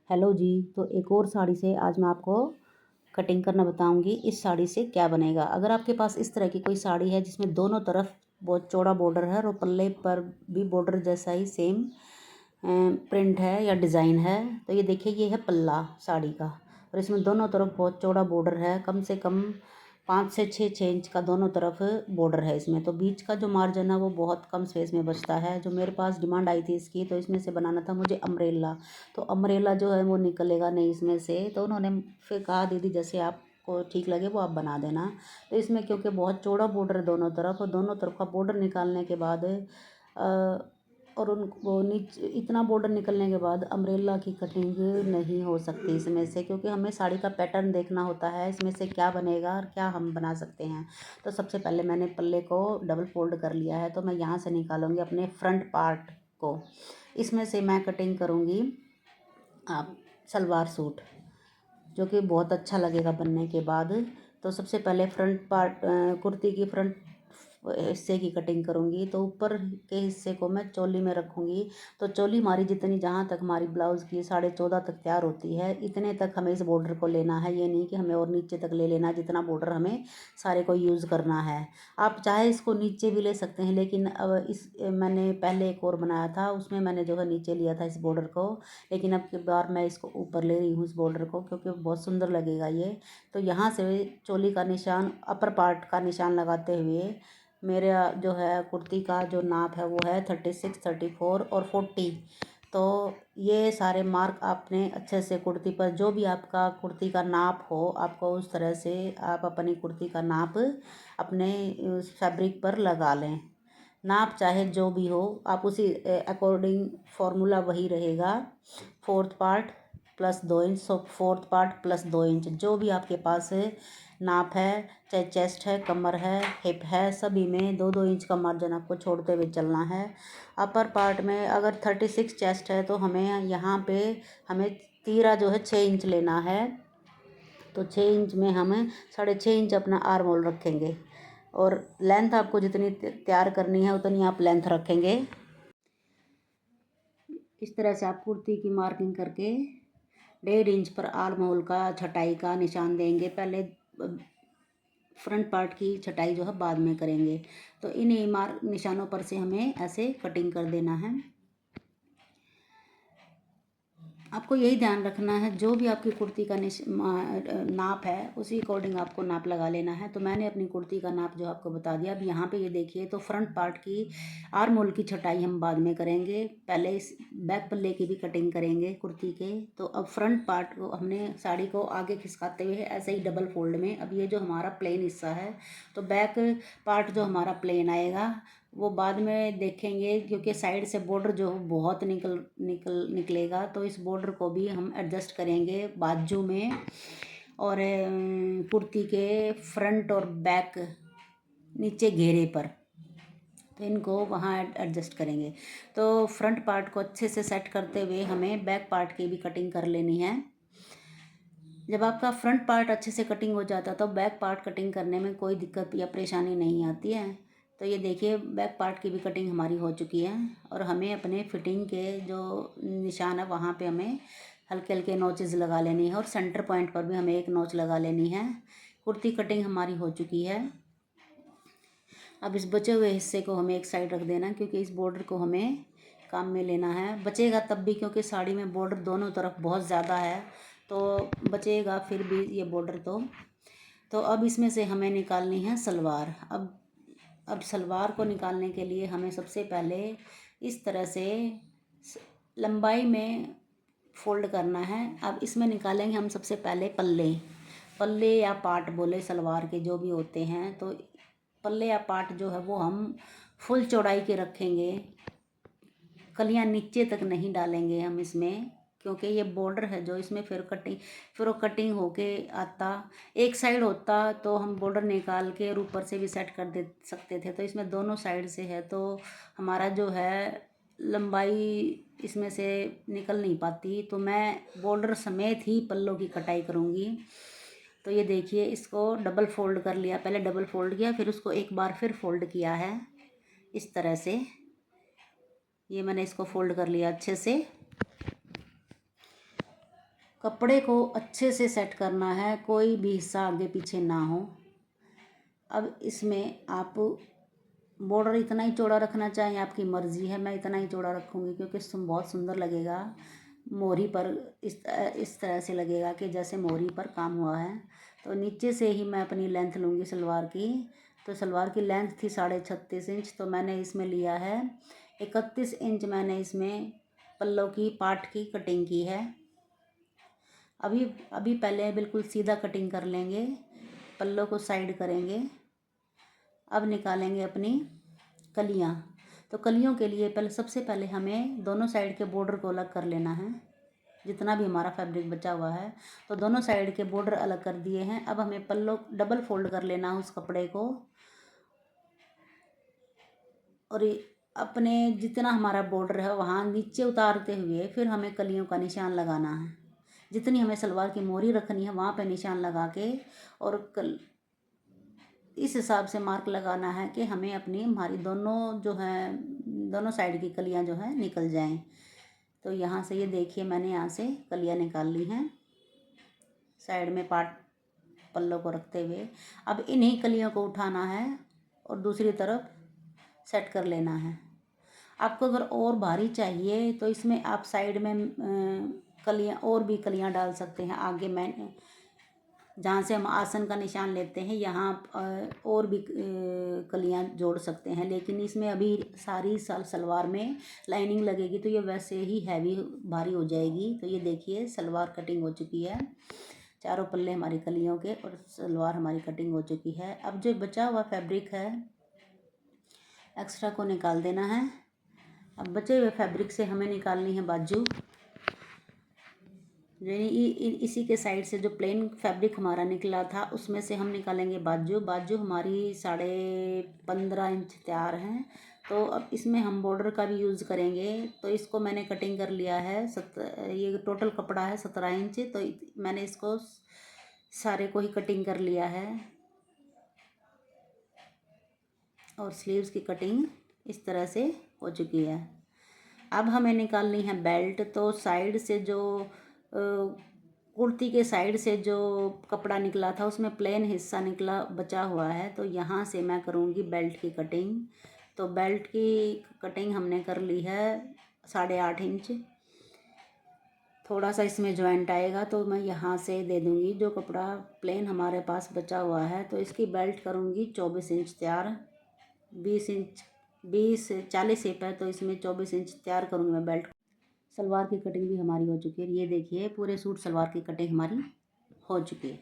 Hello जी। तो एक और साड़ी से आज मैं आपको कटिंग करना बताऊंगी। इस साड़ी से क्या बनेगा। अगर आपके पास इस तरह की कोई साड़ी है जिसमें दोनों तरफ बहुत चौड़ा बॉर्डर है और पल्ले पर भी बॉर्डर जैसा ही सेम प्रिंट है या डिज़ाइन है, तो ये देखिए, ये है पल्ला साड़ी का और इसमें दोनों तरफ बहुत चौड़ा बॉर्डर है। कम से कम 5 से 6 इंच का दोनों तरफ बॉर्डर है इसमें। तो बीच का जो मार्जिन है वो बहुत कम स्पेस में बचता है। जो मेरे पास डिमांड आई थी इसकी, तो इसमें से बनाना था मुझे अम्ब्रेला। तो अम्ब्रेला जो है वो निकलेगा नहीं इसमें से, तो उन्होंने फिर कहा दीदी जैसे आपको ठीक लगे वो आप बना देना। तो इसमें क्योंकि बहुत चौड़ा बॉर्डर है दोनों तरफ, और दोनों तरफ का बॉर्डर निकालने के बाद और उनको नीचे इतना बॉर्डर निकलने के बाद अम्ब्रेला की कटिंग नहीं हो सकती इसमें से, क्योंकि हमें साड़ी का पैटर्न देखना होता है इसमें से क्या बनेगा और क्या हम बना सकते हैं। तो सबसे पहले मैंने पल्ले को डबल फोल्ड कर लिया है, तो मैं यहाँ से निकालूंगी अपने फ्रंट पार्ट को। इसमें से मैं कटिंग करूँगी आप सलवार सूट, जो कि बहुत अच्छा लगेगा बनने के बाद। तो सबसे पहले फ्रंट पार्ट कुर्ती की फ्रंट हिस्से की कटिंग करूँगी। तो ऊपर के हिस्से को मैं चोली में रखूँगी। तो चोली हमारी जितनी, जहाँ तक हमारी ब्लाउज़ की 14.5 तक तैयार होती है, इतने तक हमें इस बॉर्डर को लेना है। ये नहीं कि हमें और नीचे तक ले लेना, जितना बॉर्डर हमें सारे को यूज़ करना है। आप चाहे इसको नीचे भी ले सकते हैं, लेकिन अब मैंने पहले एक और बनाया था, उसमें मैंने जो है नीचे लिया था इस बॉर्डर को, लेकिन अब की बार मैं इसको ऊपर ले रही हूँ इस बॉर्डर को, क्योंकि बहुत सुंदर लगेगा ये। तो यहाँ से चोली का निशान, अपर पार्ट का निशान लगाते हुए मेरा जो है कुर्ती का जो नाप है वो है 36, 34 और 40। तो ये सारे मार्क आपने अच्छे से कुर्ती पर, जो भी आपका कुर्ती का नाप हो, आपको उस तरह से आप अपनी कुर्ती का नाप अपने उस फैब्रिक पर लगा लें। नाप चाहे जो भी हो, आप उसी अकॉर्डिंग, फॉर्मूला वही रहेगा। फोर्थ पार्ट प्लस 2 इंच, सो फोर्थ पार्ट प्लस 2 इंच, जो भी आपके पास नाप है, चाहे चेस्ट है, कमर है, हिप है, सभी में 2-2 इंच का मार्जिन आपको छोड़ते हुए चलना है। अपर पार्ट में अगर 36 चेस्ट है तो हमें यहाँ पे हमें तीरा जो है 6 इंच लेना है। तो 6 इंच में हम 6.5 इंच अपना आर्म होल रखेंगे, और लेंथ आपको जितनी तैयार करनी है उतनी आप लेंथ रखेंगे। इस तरह से आप कुर्ती की मार्किंग करके 1.5 इंच पर आर्म होल का छटाई का निशान देंगे। पहले फ्रंट पार्ट की छटाई जो है बाद में करेंगे। तो इन मार्क निशानों पर से हमें ऐसे कटिंग कर देना है। आपको यही ध्यान रखना है, जो भी आपकी कुर्ती का नाप है उसी अकॉर्डिंग आपको नाप लगा लेना है। तो मैंने अपनी कुर्ती का नाप जो आपको बता दिया। अब यहाँ पे ये देखिए, तो फ्रंट पार्ट की आर्म होल की छटाई हम बाद में करेंगे, पहले इस बैक पल्ले की भी कटिंग करेंगे कुर्ती के। तो अब फ्रंट पार्ट को हमने साड़ी को आगे खिसकाते हुए ऐसे ही डबल फोल्ड में, अब ये जो हमारा प्लेन हिस्सा है, तो बैक पार्ट जो हमारा प्लेन आएगा वो बाद में देखेंगे, क्योंकि साइड से बॉर्डर जो बहुत निकलेगा। तो इस बॉर्डर को भी हम एडजस्ट करेंगे बाजू में, और कुर्ती के फ्रंट और बैक नीचे घेरे पर, तो इनको वहाँ एडजस्ट करेंगे। तो फ्रंट पार्ट को अच्छे से सेट करते हुए हमें बैक पार्ट की भी कटिंग कर लेनी है। जब आपका फ्रंट पार्ट अच्छे से कटिंग हो जाता है तो बैक पार्ट कटिंग करने में कोई दिक्कत या परेशानी नहीं आती है। तो ये देखिए, बैक पार्ट की भी कटिंग हमारी हो चुकी है, और हमें अपने फिटिंग के जो निशान है वहाँ पे हमें हल्के हल्के नोचेस लगा लेनी है, और सेंटर पॉइंट पर भी हमें एक नोच लगा लेनी है। कुर्ती कटिंग हमारी हो चुकी है। अब इस बचे हुए हिस्से को हमें एक साइड रख देना, क्योंकि इस बॉर्डर को हमें काम में लेना है। बचेगा तब भी, क्योंकि साड़ी में बॉर्डर दोनों तरफ बहुत ज़्यादा है, तो बचेगा फिर भी ये बॉर्डर। तो अब इसमें से हमें निकालनी है सलवार। अब सलवार को निकालने के लिए हमें सबसे पहले इस तरह से लंबाई में फोल्ड करना है। अब इसमें निकालेंगे हम सबसे पहले पल्ले। पल्ले या पार्ट बोले सलवार के जो भी होते हैं, तो पल्ले या पार्ट जो है वो हम फुल चौड़ाई के रखेंगे। कलियां नीचे तक नहीं डालेंगे हम इसमें, क्योंकि ये बॉर्डर है जो इसमें फिर वो कटिंग होके आता। एक साइड होता तो हम बॉर्डर निकाल के और ऊपर से भी सेट कर दे सकते थे। तो इसमें दोनों साइड से है, तो हमारा जो है लंबाई इसमें से निकल नहीं पाती। तो मैं बॉर्डर समेत ही पल्लों की कटाई करूँगी। तो ये देखिए, इसको डबल फोल्ड कर लिया, पहले डबल फोल्ड किया, फिर उसको एक बार फिर फोल्ड किया है इस तरह से। ये मैंने इसको फोल्ड कर लिया अच्छे से। कपड़े को अच्छे से सेट करना है, कोई भी हिस्सा आगे पीछे ना हो। अब इसमें आप बॉर्डर इतना ही चौड़ा रखना चाहें, आपकी मर्ज़ी है। मैं इतना ही चौड़ा रखूँगी क्योंकि बहुत सुंदर लगेगा। मोहरी पर इस तरह से लगेगा कि जैसे मोहरी पर काम हुआ है। तो नीचे से ही मैं अपनी लेंथ लूँगी सलवार की। तो सलवार की लेंथ थी 36.5 इंच, तो मैंने इसमें लिया है 31 इंच। मैंने इसमें पल्लों की पार्ट की कटिंग की है। अभी पहले बिल्कुल सीधा कटिंग कर लेंगे, पल्लों को साइड करेंगे। अब निकालेंगे अपनी कलियाँ। तो कलियों के लिए सबसे पहले हमें दोनों साइड के बॉर्डर को अलग कर लेना है। जितना भी हमारा फैब्रिक बचा हुआ है, तो दोनों साइड के बॉर्डर अलग कर दिए हैं। अब हमें पल्लों डबल फोल्ड कर लेना है उस कपड़े को, और अपने जितना हमारा बॉर्डर है वहाँ नीचे उतारते हुए फिर हमें कलियों का निशान लगाना है। जितनी हमें सलवार की मोहरी रखनी है वहाँ पे निशान लगा के, और इस हिसाब से मार्क लगाना है कि हमें अपनी हमारी दोनों साइड की कलियाँ जो है निकल जाएं। तो यहाँ से ये देखिए, मैंने यहाँ से कलियाँ निकाल ली हैं साइड में पार्ट पल्लों को रखते हुए। अब इन्हीं कलियों को उठाना है और दूसरी तरफ सेट कर लेना है। आपको अगर और भारी चाहिए तो इसमें आप साइड में कलियाँ और भी कलियाँ डाल सकते हैं। आगे मैं जहाँ से हम आसन का निशान लेते हैं यहाँ और भी कलियाँ जोड़ सकते हैं, लेकिन इसमें अभी सारी सलवार में लाइनिंग लगेगी तो ये वैसे ही हैवी भारी हो जाएगी। तो ये देखिए, सलवार कटिंग हो चुकी है, चारों पल्ले हमारी कलियों के, और सलवार हमारी कटिंग हो चुकी है। अब जो बचा हुआ फैब्रिक है एक्स्ट्रा को निकाल देना है। अब बचे हुए फैब्रिक से हमें निकालनी है बाजू। यानी इसी के साइड से जो प्लेन फैब्रिक हमारा निकला था उसमें से हम निकालेंगे बाजू। बाजू हमारी 15.5 इंच तैयार हैं। तो अब इसमें हम बॉर्डर का भी यूज़ करेंगे। तो इसको मैंने कटिंग कर लिया है, ये टोटल कपड़ा है 17 इंच। तो मैंने इसको सारे को ही कटिंग कर लिया है, और स्लीव्स की कटिंग इस तरह से हो चुकी है। अब हमें निकालनी है बेल्ट। तो साइड से जो कुर्ती के साइड से जो कपड़ा निकला था उसमें प्लेन हिस्सा निकला बचा हुआ है, तो यहाँ से मैं करूँगी बेल्ट की कटिंग। तो बेल्ट की कटिंग हमने कर ली है 8.5 इंच। थोड़ा सा इसमें जॉइंट आएगा तो मैं यहाँ से दे दूँगी जो कपड़ा प्लेन हमारे पास बचा हुआ है। तो इसकी बेल्ट करूँगी 24 इंच तैयार। 40 शेप है तो इसमें 24 इंच तैयार करूँगी मैं बेल्ट। सलवार की कटिंग भी हमारी हो चुकी है। ये देखिए, पूरे सूट सलवार की कटिंग हमारी हो चुकी है।